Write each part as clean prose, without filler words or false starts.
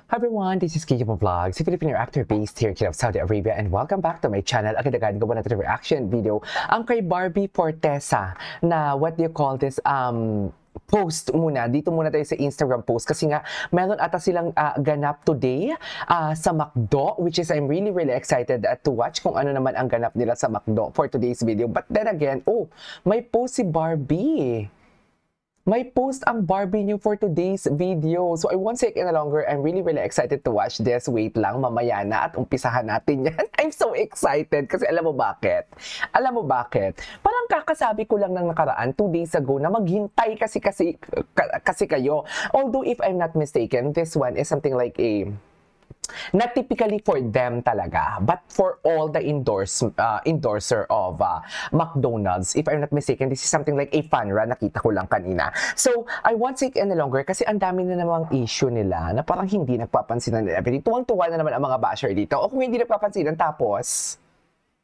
Hi everyone, this is Kiki Vlogs, a Filipino actor based here in Saudi Arabia, and welcome back to my channel. Agad-agad gawa natin reaction video ang kay Barbie Fortesa na what do you call this, post muna. Dito muna tayo sa Instagram post kasi nga meron ata silang ganap today sa McDo, which is I'm really excited to watch kung ano naman ang ganap nila sa McDo for today's video. But then again, may post si Barbie. May post ang Barbie niyo for today's video. So I won't say it any longer. I'm really excited to watch this. Wait lang, mamaya na at umpisahan natin yan. I'm so excited kasi alam mo bakit? Alam mo bakit? Parang kakasabi ko lang ng nakaraan 2 days ago na maghintay kasi kayo. Although if I'm not mistaken, this one is something like not typically for them talaga, but for all the endorser of McDonald's. If I'm not mistaken, this is something like a fun run, nakita ko lang kanina. So, I won't say it any longer kasi ang dami na namang issue nila na parang hindi nagpapansinan nila. Tuwang-tuwa na naman ang mga basher dito. O kung hindi nagpapansinan, tapos...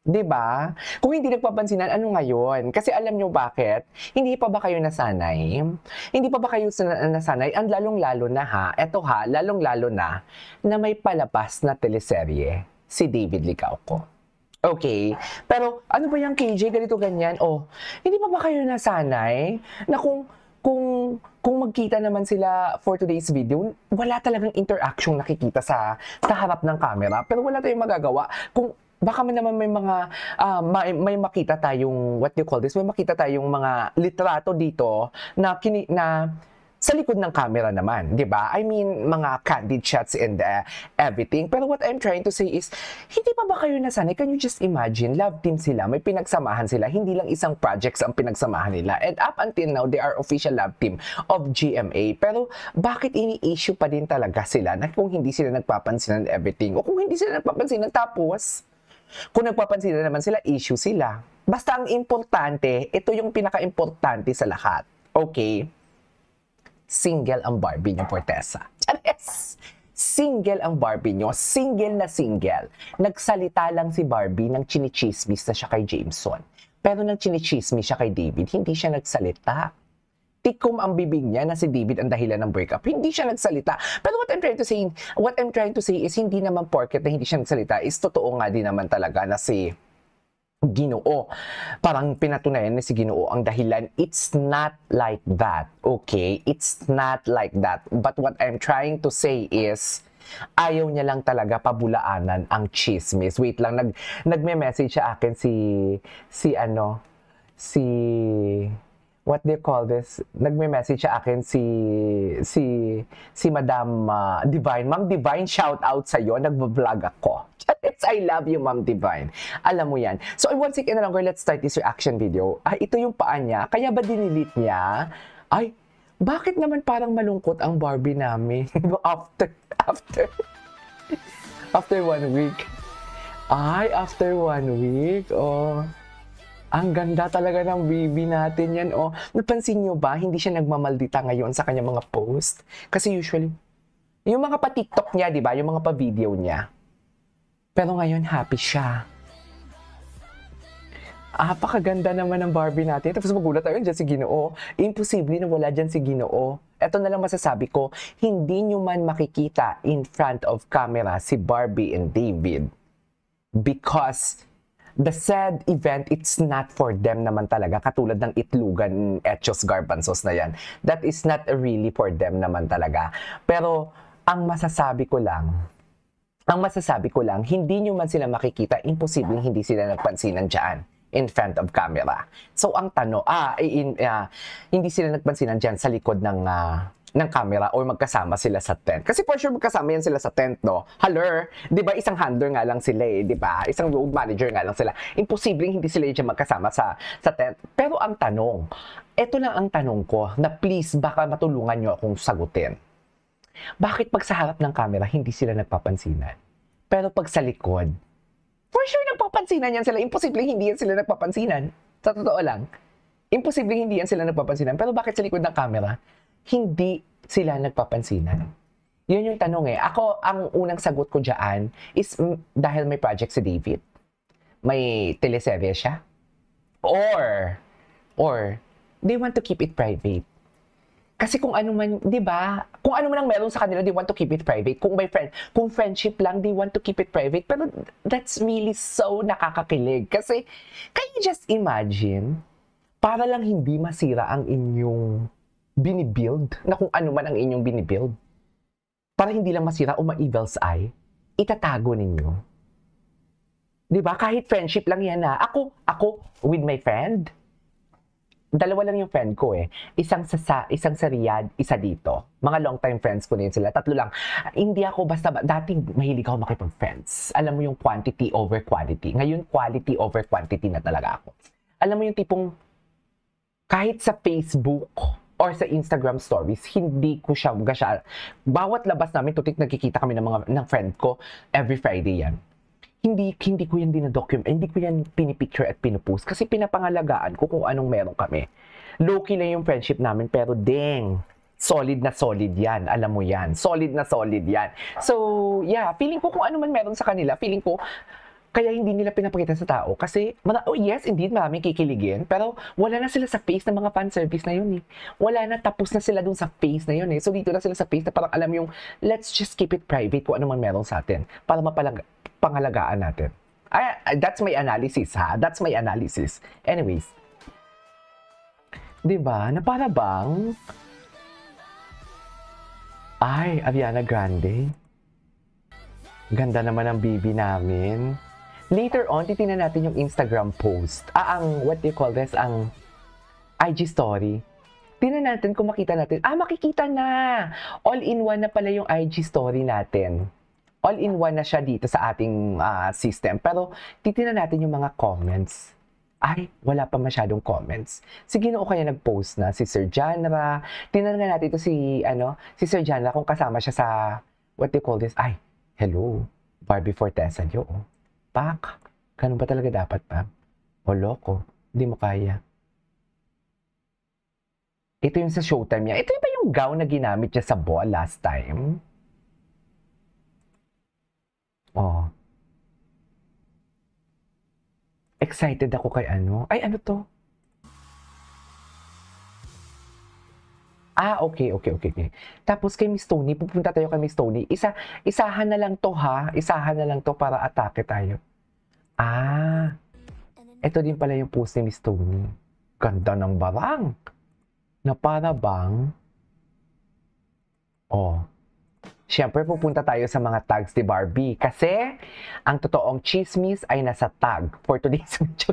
'Di ba? Kung hindi nagpapansinan, ano ngayon? Kasi alam nyo bakit? Hindi pa ba kayo nasanay? Hindi pa ba kayo nasanay? Ang lalong-lalo na lalong-lalo na may palabas na teleserye, si David Licauco. Okay, pero ano ba yung KJ, ganito ganyan? Hindi pa ba kayo nasanay na kung magkita naman sila for today's video, wala talagang interaction nakikita sa harap ng camera, pero wala tayong magagawa. Kung baka naman may mga, may makita tayong, what do you call this? May makita tayong mga litrato dito na sa likod ng camera naman, di ba? I mean, mga candid shots and everything. Pero what I'm trying to say is, hindi pa ba kayo nasanay? Can you just imagine, love team sila, may pinagsamahan sila, hindi lang isang projects ang pinagsamahan nila. And up until now, they are official love team of GMA. Pero bakit ini-issue pa din talaga sila na kung hindi sila nagpapansin and everything? O kung hindi sila nagpapansin, tapos... Kung nagpapansin na naman sila, issue sila. Basta ang importante, ito yung pinaka-importante sa lahat. Okay? Single ang Barbie niyo, Fortesa. Yes! Single ang Barbie niyo. Single na single. Nagsalita lang si Barbie ng chinichismis na siya kay Jameson. Pero nang chinichismis siya kay David, hindi siya nagsalita. Tikom ang bibig niya na si David ang dahilan ng breakup. Hindi siya nagsalita. Pero what I'm trying to say is hindi naman porket na hindi siya nagsalita is totoo nga din naman talaga na si Ginoo. Parang pinatunayan na si Ginoo ang dahilan. It's not like that. Okay? It's not like that. But what I'm trying to say is ayaw niya lang talaga pabulaanan ang chismis. Wait lang, nagme-message sa akin what do you call this? Nagme-message sa akin si Madam Divine. Ma'am Divine, shout out sa iyo. Nagvo-vlog ako. I love you, Ma'am Divine. Alam mo yan. So, I won't take any longer. Let's start this reaction video. Ito yung paa niya. Kaya ba dinilit niya? Ay, bakit naman parang malungkot ang Barbie namin? after 1 week. Ay, after 1 week. Ang ganda talaga ng baby natin yan. Napansin nyo ba, hindi siya nagmamaldita ngayon sa kanyang mga post? Kasi usually, yung mga pa-TikTok niya, di ba? Yung mga pa-video niya. Pero ngayon, happy siya. Apakaganda naman ng Barbie natin. Tapos magulat tayo dyan si Ginoo. Imposible na wala dyan si Ginoo. Ito na lang masasabi ko, hindi nyo man makikita in front of camera si Barbie and David. Because the said event, it's not for them naman talaga. Katulad ng itlugan, etchos, garbanzos na yan. That is not really for them naman talaga. Pero, ang masasabi ko lang, hindi nyo man sila makikita, imposibleng hindi sila nagpansinan dyan in front of camera. So, ang tanong, hindi sila nagpansinan dyan sa likod ng camera or magkasama sila sa tent. Kasi for sure magkasama yan sila sa tent, no? Hello? Di ba isang handler nga lang sila di ba? Isang road manager nga lang sila. Imposibleng hindi sila dyan magkasama sa tent. Pero ang tanong, eto lang ang tanong ko na please baka matulungan nyo akong sagutin. Bakit pag sa harap ng camera hindi sila nagpapansinan? Pero pag sa likod, for sure nagpapansinan yan sila. Imposibleng hindi yan sila nagpapansinan. Sa totoo lang. Imposibleng hindi yan sila nagpapansinan. Pero bakit sa likod ng camera, hindi sila nagpapansinan? Yun yung tanong Ako, ang unang sagot ko dyan is dahil may project si David. May teleserye siya. Or they want to keep it private. Kasi kung ano man, 'di ba? Kung ano man ang meron sa kanila, they want to keep it private. Kung friendship lang, they want to keep it private. Pero that's really so nakakakilig. Kasi, can you just imagine, para lang hindi masira ang inyong binibuild, na kung ano man ang inyong binibuild, para hindi lang masira o ma-evil's eye, itatago ninyo. 'Di ba? Kahit friendship lang yan na. Ako with my friend, dalawa lang yung friend ko eh. Isang sa Riyadh, isa dito. Mga long time friends ko na yun sila. Tatlo lang. Hindi ako basta, dati mahilig ako makipag-friends. Alam mo yung quantity over quality. Ngayon, quality over quantity na talaga ako. Alam mo yung tipong, kahit sa Facebook or sa Instagram stories, hindi ko siya, bawat labas namin, tutik nagkikita kami ng friend ko, every Friday yan. Hindi ko yan dinadocument, hindi ko yan pinipicture at pinupost kasi pinapangalagaan ko kung anong meron kami. Low-key lang yung friendship namin pero dang, solid na solid yan. Alam mo yan. Solid na solid yan. So, yeah, feeling ko kung ano man meron sa kanila, feeling ko, kaya hindi nila pinapakita sa tao kasi, yes, indeed, maraming kikiligin, pero wala na sila sa face ng mga fan service na yun eh. Wala na, tapos na sila dun sa face na yun eh. So, dito na sila sa face na parang alam yung, let's just keep it private kung ano man meron sa atin para pangalagaan natin. That's my analysis ha. That's my analysis. Anyways. 'Di ba? Na para bang Ariana Grande. Ganda naman ang bibi namin. Later on, titingnan natin yung Instagram post. What do you call this? Ang IG story. Tingnan natin kung makita natin. Makikita na! All-in-one na pala yung IG story natin. All-in-one na siya dito sa ating system. Pero, titingnan natin yung mga comments. Wala pa masyadong comments. Si Ginoo kaya nag-post na, si Sir Janra. Tingnan nga natin ito si Sir Janra kung kasama siya sa, what do you call this? Hello, Barbie Fortesa niyo. Pak, ganun ba talaga dapat, pa? Loko, hindi mo kaya. Ito yung sa showtime niya. Ito yung ba yung gown na ginamit niya sa ball last time? Excited ako kay ano. Ano to? Okay. Tapos kay Miss Tony, pupunta tayo kay Miss Tony. Isahan na lang to ha. Isahan na lang to para atake tayo. Ito din pala yung post ni Miss Tony. Ganda ng barang. Na para bang, Siyempre, pupunta tayo sa mga tags ni Barbie. Kasi, ang totoong chismis ay nasa tag. For today's video.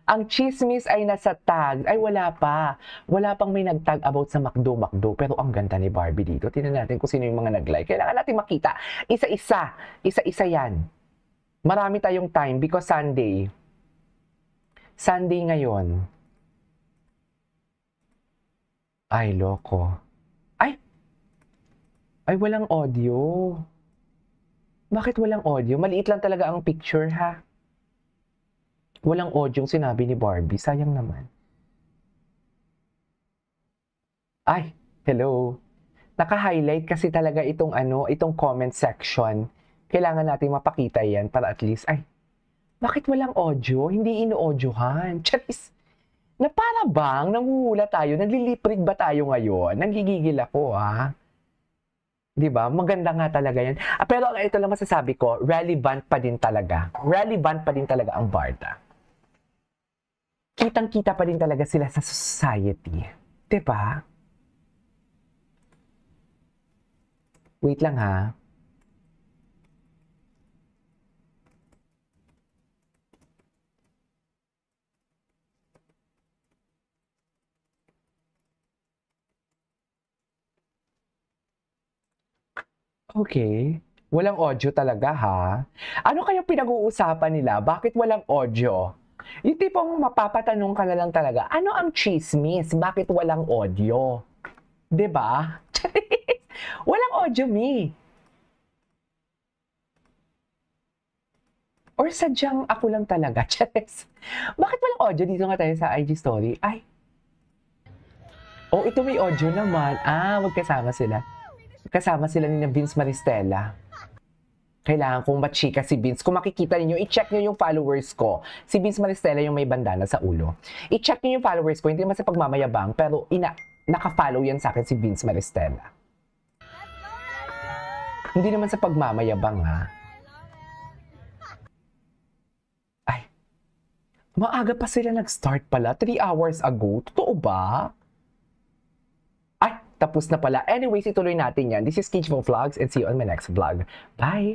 Ang chismis ay nasa tag. Wala pa. Wala pang may nag-tag about sa McDo. Pero ang ganda ni Barbie dito. Tingnan natin kung sino yung mga nag-like. Kailangan natin makita. Isa-isa. Isa-isa yan. Marami tayong time because Sunday. Sunday ngayon. Loko. Walang audio. Bakit walang audio? Maliit lang talaga ang picture, ha? Walang audio yung sinabi ni Barbie. Sayang naman. Hello. Naka-highlight kasi talaga itong comment section. Kailangan natin mapakita yan para at least, bakit walang audio? Hindi ino-audiohan. Charis. Na para bang nanguhula tayo? Nagliliprig ba tayo ngayon? Nanggigigil ako, ha? Diba? Maganda nga talaga yan. Pero ito lang masasabi ko, relevant pa din talaga. Relevant pa din talaga ang Barda. Kitang-kita pa din talaga sila sa society. Diba? Wait lang ha. Okay. Walang audio talaga ha? Ano kaya pinag-uusapan nila? Bakit walang audio? Yung tipong mapapatanong ka na lang talaga, ano ang chismis? Bakit walang audio? 'Di ba? Walang audio, me. Or sadyang ako lang talaga. Charis. Bakit walang audio? Dito nga tayo sa IG story. Ito may audio naman. Magkasama sila. Kasama sila ni Vince Maristella. Kailangan kong machika si Vince. Kung makikita niyo, i-check niyo yung followers ko. Si Vince Maristella yung may bandana sa ulo. I-check niyo yung followers ko. Hindi naman sa pagmamayabang, pero naka-follow yan sa akin si Vince Maristella. Hindi naman sa pagmamayabang, ha? Ay, maaga pa sila nag-start pala. 3 hours ago. Totoo ba? Ay, tapos na pala. Anyways, ituloy natin yan. This is Cage Vlogs and see you on my next vlog. Bye!